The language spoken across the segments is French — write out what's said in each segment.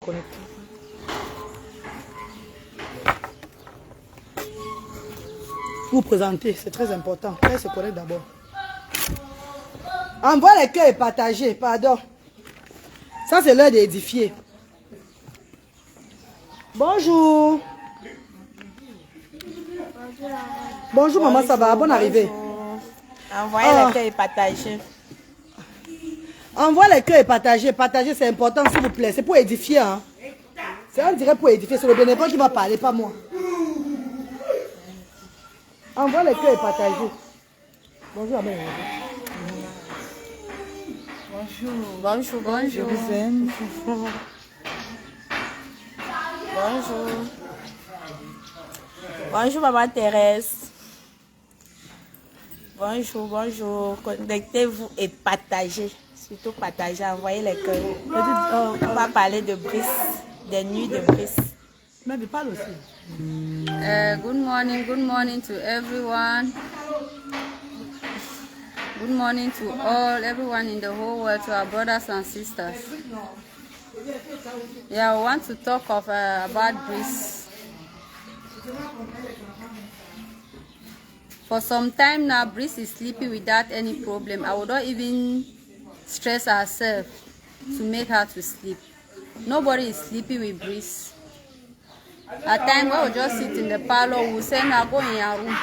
connecter. Vous présenter, c'est très important. Elle se connaît d'abord. Envoie les cœurs et partager, pardon. Ça, c'est l'heure d'édifier. Bonjour. Bonjour, maman, ça va? Bonne arrivée. Envoyez les cœurs et partagez. Envoie les cœurs et partagez. Partagez, c'est important, s'il vous plaît. C'est pour édifier. Hein. C'est on dirait pour édifier. C'est le bénévole qui va parler, pas moi. Envoie les cœurs et partagez. Bonjour, Amen. Bonjour. Bonjour, bonjour. Je vous aime. Bonjour. Bonjour, maman Thérèse. Bonjour, bonjour. Connectez-vous et partagez. Surtout partagez, envoyez les cœurs. On va parler de Brice, des nuits de Brice. Mais je parle aussi. Good morning to everyone. Good morning to all, everyone in the whole world, to our brothers and sisters. Yeah, I want to talk about Brice. For some time now, Brice is sleeping without any problem. I would not even stress ourselves to make her to sleep. Nobody is sleeping with Brice. At times, we will just sit in the parlor, we will send her, go in your room.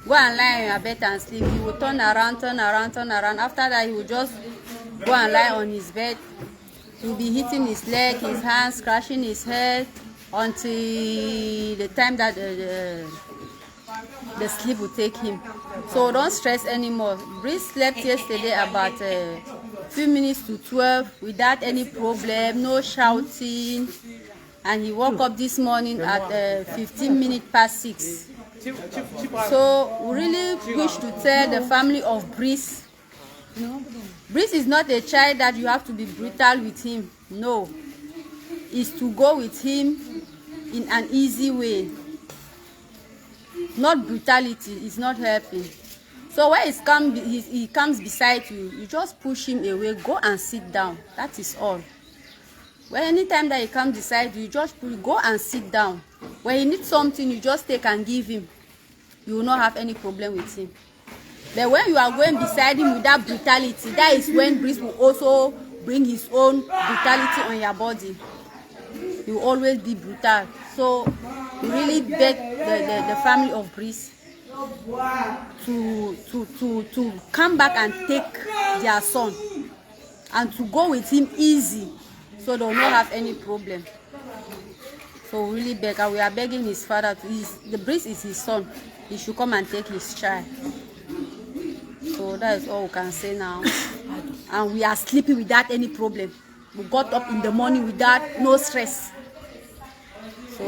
Go and lie in your bed and sleep. He will turn around, turn around, turn around. After that, he will just go and lie on his bed. He will be hitting his leg, his hands, scratching his head until the time that the sleep will take him. So don't stress anymore. Brice slept yesterday about few minutes to 12 without any problem, no shouting. And he woke up this morning at 15 minutes past 6. So we really wish to tell the family of Brice. Brice is not a child that you have to be brutal with him. No. It's to go with him in an easy way. Not brutality, it's not helping. So when he comes beside you, you just push him away, go and sit down. That is all. When anytime that he comes beside you, you just go and sit down. When he needs something, you just take and give him. You will not have any problem with him. But when you are going beside him without brutality, that is when Brice will also bring his own brutality on your body. He will always be brutal. So we really beg the family of Brice to come back and take their son and to go with him easy so they will not have any problem. So we really beg, and we are begging his father the Brice is his son. He should come and take his child. So that is all we can say now. And we are sleeping without any problem. We got up in the morning without no stress. So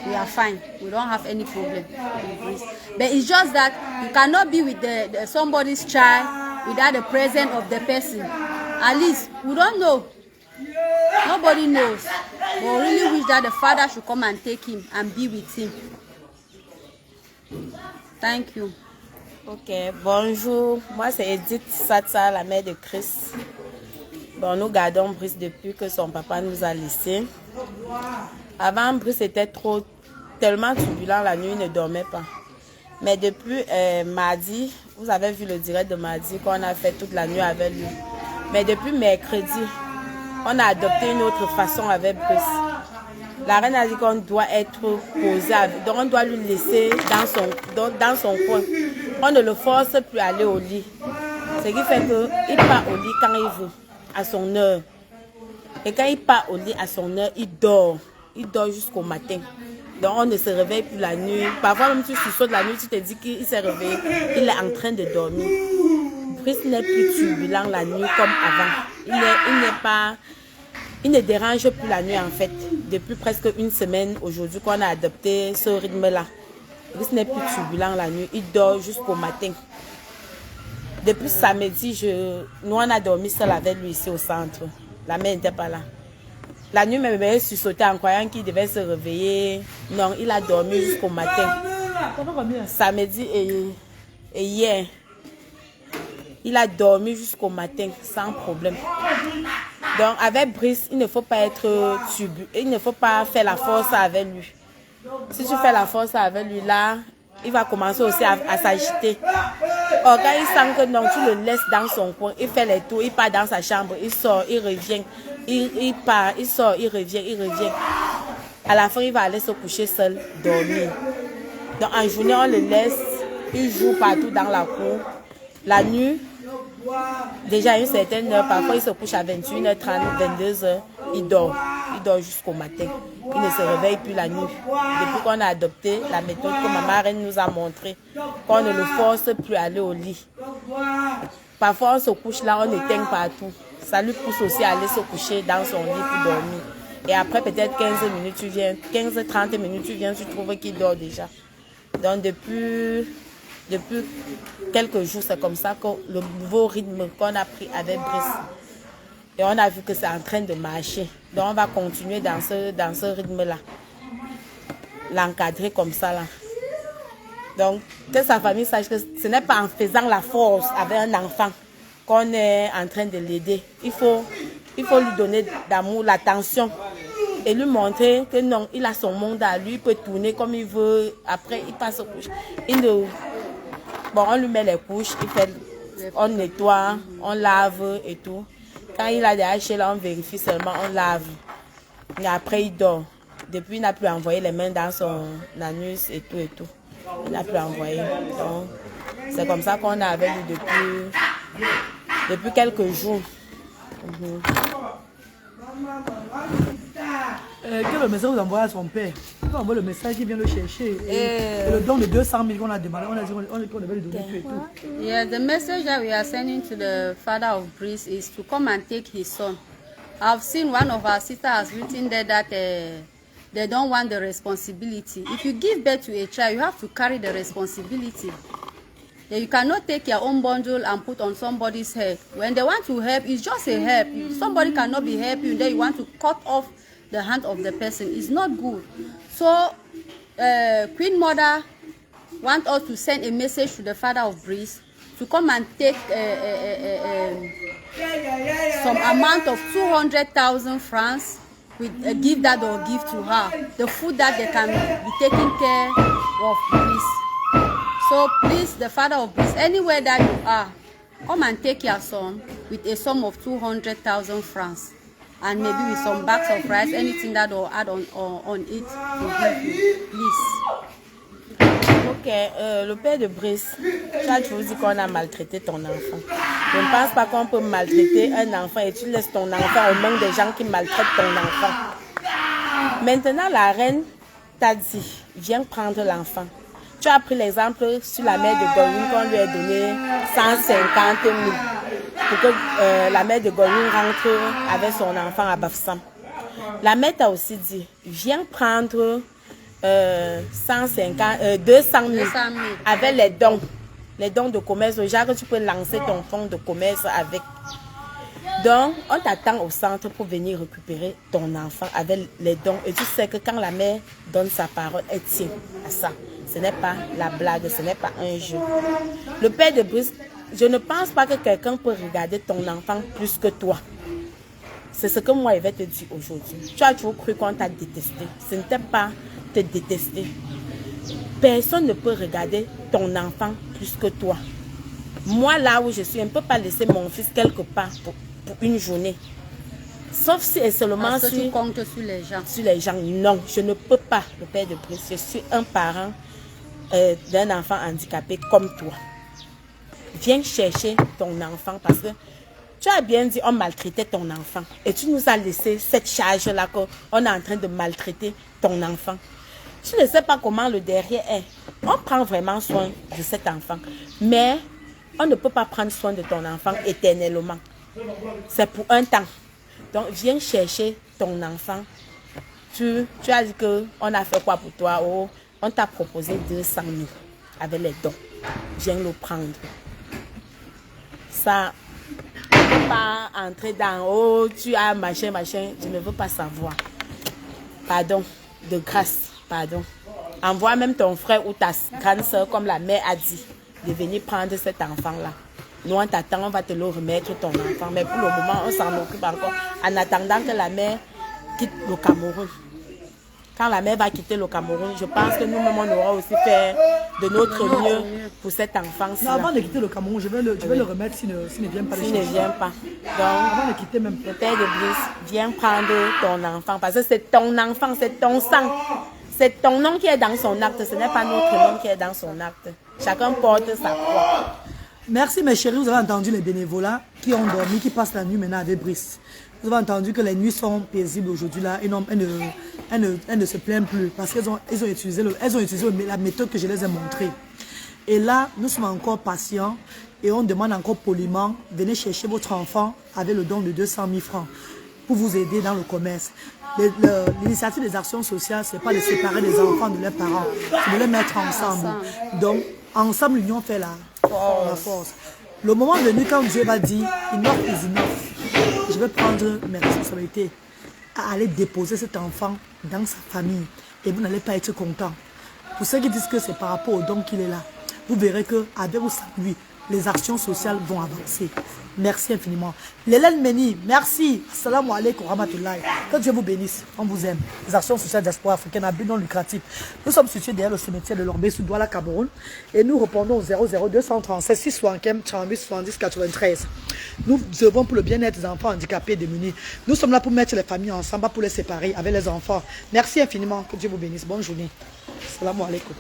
we are fine. We don't have any problem with Brice. But it's just that you cannot be with somebody's child without the presence of the person. At least we don't know. Nobody knows. But we really wish that the father should come and take him and be with him. Thank you. Ok, bonjour. Moi, c'est Edith Satsa, la mère de Chris. Bon, nous gardons Brice depuis que son papa nous a laissés. Avant, Brice était tellement turbulent la nuit, il ne dormait pas. Mais depuis mardi, vous avez vu le direct de mardi qu'on a fait toute la nuit avec lui. Mais depuis mercredi, on a adopté une autre façon avec Brice. La reine a dit qu'on doit être posé, donc on doit lui laisser dans son coin. On ne le force plus à aller au lit. Ce qui fait qu'il part au lit quand il veut, à son heure. Et quand il part au lit à son heure, il dort. Il dort jusqu'au matin. Donc on ne se réveille plus la nuit. Parfois même tu sautes la nuit, tu te dis qu'il s'est réveillé. Il est en train de dormir. Brice n'est plus turbulent la nuit comme avant. Il ne dérange plus la nuit en fait. Depuis presque une semaine aujourd'hui qu'on a adopté ce rythme-là. Brice n'est plus turbulent la nuit. Il dort jusqu'au matin. Depuis samedi, nous on a dormi seul avec lui ici au centre. La mère n'était pas là. La nuit, mes bébés sursautait en croyant qu'il devait se réveiller. Non, il a dormi jusqu'au matin. Samedi et hier. Il a dormi jusqu'au matin sans problème. Donc, avec Brice, il ne faut pas être il ne faut pas faire la force avec lui. Si tu fais la force avec lui, là, il va commencer aussi à s'agiter. Or, quand il sent que non, tu le laisses dans son coin, il fait les tours, il part dans sa chambre, il sort, il revient, il part, il sort, il revient, il revient. À la fin, il va aller se coucher seul, dormir. Donc, en journée, on le laisse, il joue partout dans la cour. La nuit, déjà à une certaine heure, parfois il se couche à 21h30, 22h, il dort jusqu'au matin. Il ne se réveille plus la nuit. Depuis qu'on a adopté la méthode que maman reine nous a montré, qu'on ne le force plus à aller au lit. Parfois on se couche là, on éteint partout. Ça lui pousse aussi à aller se coucher dans son lit pour dormir. Et après peut-être 15 minutes, tu viens, 15-30 minutes, tu viens, tu trouves qu'il dort déjà. Donc depuis quelques jours, c'est comme ça que le nouveau rythme qu'on a pris avec Brice. Et on a vu que c'est en train de marcher. Donc on va continuer dans ce rythme-là. L'encadrer comme ça là. Donc que sa famille sache que ce n'est pas en faisant la force avec un enfant qu'on est en train de l'aider. Il faut lui donner d'amour, l'attention. Et lui montrer que non, il a son monde à lui, il peut tourner comme il veut. Après, il passe aux couches. Bon, on lui met les couches, on nettoie, on lave et tout. Quand il a des hachés là, on vérifie seulement, on lave. Et après, il dort. Depuis, il n'a plus envoyé les mains dans son anus et tout et tout. Il n'a plus envoyé. Donc, c'est comme ça qu'on est avec lui depuis quelques jours. Quel message vous envoyez à son père? Il va envoyer le message qui vient le chercher. Et le don de 200 000 qu'on a demandé, on a dit qu'on devait lui donner tout et tout. Yeah, the message that we are sending to the father of Brice is to come and take his son. I've seen one of our sisters has written there that they don't want the responsibility. If you give birth to a child, you have to carry the responsibility. Yeah, you cannot take your own bundle and put on somebody's head. When they want to help, it's just a help. Somebody cannot be helping you, then you want to cut off the hand of the person. It's not good. So, Queen Mother wants us to send a message to the father of Brice to come and take some amount of 200,000 francs, give that or give to her. The food that they can be taking care of Brice. So please, the father of Brice, anywhere that you are, come and take your son with a sum of 200,000 francs. And maybe with some bags of rice, anything that will add on it to give you, please. Ok, le père de Brice, tu as toujours dit qu'on a maltraité ton enfant. Je ne pense pas qu'on peut maltraiter un enfant et tu laisses ton enfant au nom des gens qui maltraitent ton enfant. Maintenant, la reine t'a dit, viens prendre l'enfant. Tu as pris l'exemple sur la mère de Gorine qu'on lui a donné 150 000 pour que la mère de Gorine rentre avec son enfant à Bafoussam. La mère t'a aussi dit, viens prendre 200 000 avec les dons de commerce. Genre, tu peux lancer ton fonds de commerce avec. Donc, on t'attend au centre pour venir récupérer ton enfant avec les dons. Et tu sais que quand la mère donne sa parole, elle tient à ça. Ce n'est pas la blague, ce n'est pas un jeu. Le père de Brice, je ne pense pas que quelqu'un peut regarder ton enfant plus que toi. C'est ce que moi, je vais te dire aujourd'hui. Tu as toujours cru qu'on t'a détesté. Ce n'était pas te détester. Personne ne peut regarder ton enfant plus que toi. Moi, là où je suis, je ne peux pas laisser mon fils quelque part pour une journée. Sauf si et seulement parce que tu comptes sur les gens. Sur les gens, non, je ne peux pas, le père de Brice. Je suis un parent d'un enfant handicapé comme toi. Viens chercher ton enfant parce que tu as bien dit, on maltraitait ton enfant. Et tu nous as laissé cette charge-là qu'on est en train de maltraiter ton enfant. Tu ne sais pas comment le derrière est. On prend vraiment soin de cet enfant. Mais on ne peut pas prendre soin de ton enfant éternellement. C'est pour un temps. Donc, viens chercher ton enfant. Tu as dit qu'on a fait quoi pour toi? Oh, on t'a proposé 200 000 avec les dons. Viens le prendre. Ça, on ne peut pas entrer dans, oh, tu as machin. Je ne veux pas savoir. Pardon, de grâce, pardon. Envoie même ton frère ou ta grande soeur, comme la mère a dit, de venir prendre cet enfant-là. nous on t'attend, on va te le remettre ton enfant. Mais pour le moment, on s'en occupe encore en attendant que la mère quitte le Cameroun. Quand la mère va quitter le Cameroun, je pense que nous-mêmes, on aura aussi fait de notre mieux pour cet enfant-ci. Non, avant de quitter le Cameroun, je vais le remettre s'il ne vient pas. S'il ne vient pas. Donc, avant de quitter même. le père de Brice, viens prendre ton enfant parce que c'est ton enfant, c'est ton sang. C'est ton nom qui est dans son acte, ce n'est pas notre nom qui est dans son acte. Chacun porte sa croix. Merci mes chéris, vous avez entendu les bénévolats qui ont dormi, qui passent la nuit maintenant avec Brice. Vous avez entendu que les nuits sont paisibles aujourd'hui là et non, elles ne se plaignent plus parce qu'elles ont utilisé la méthode que je les ai montrée. Et là, nous sommes encore patients et on demande encore poliment, venez chercher votre enfant avec le don de 200 000 francs pour vous aider dans le commerce. L'initiative des actions sociales, ce n'est pas de séparer les enfants de leurs parents, c'est de les mettre ensemble. Donc, ensemble, l'union fait la force. Le moment venu, quand Dieu va dire, enough is enough, je vais prendre mes responsabilités à aller déposer cet enfant dans sa famille et vous n'allez pas être content. Pour ceux qui disent que c'est par rapport au don qu'il est là, vous verrez qu'avec ou sans lui, les actions sociales vont avancer. Merci infiniment. L'Hélène Meni, merci. Assalamu alaikum rahmatullahi. Que Dieu vous bénisse. On vous aime. Les actions sociales diaspora africaine à but non lucratif. Nous sommes situés derrière le cimetière de Lombé sous Douala, Cameroun. Et nous répondons au 00237 675 38 70 93. Nous œuvrons pour le bien-être des enfants handicapés et démunis. Nous sommes là pour mettre les familles ensemble, pas pour les séparer avec les enfants. Merci infiniment. Que Dieu vous bénisse. Bonne journée. Assalamu alaikum.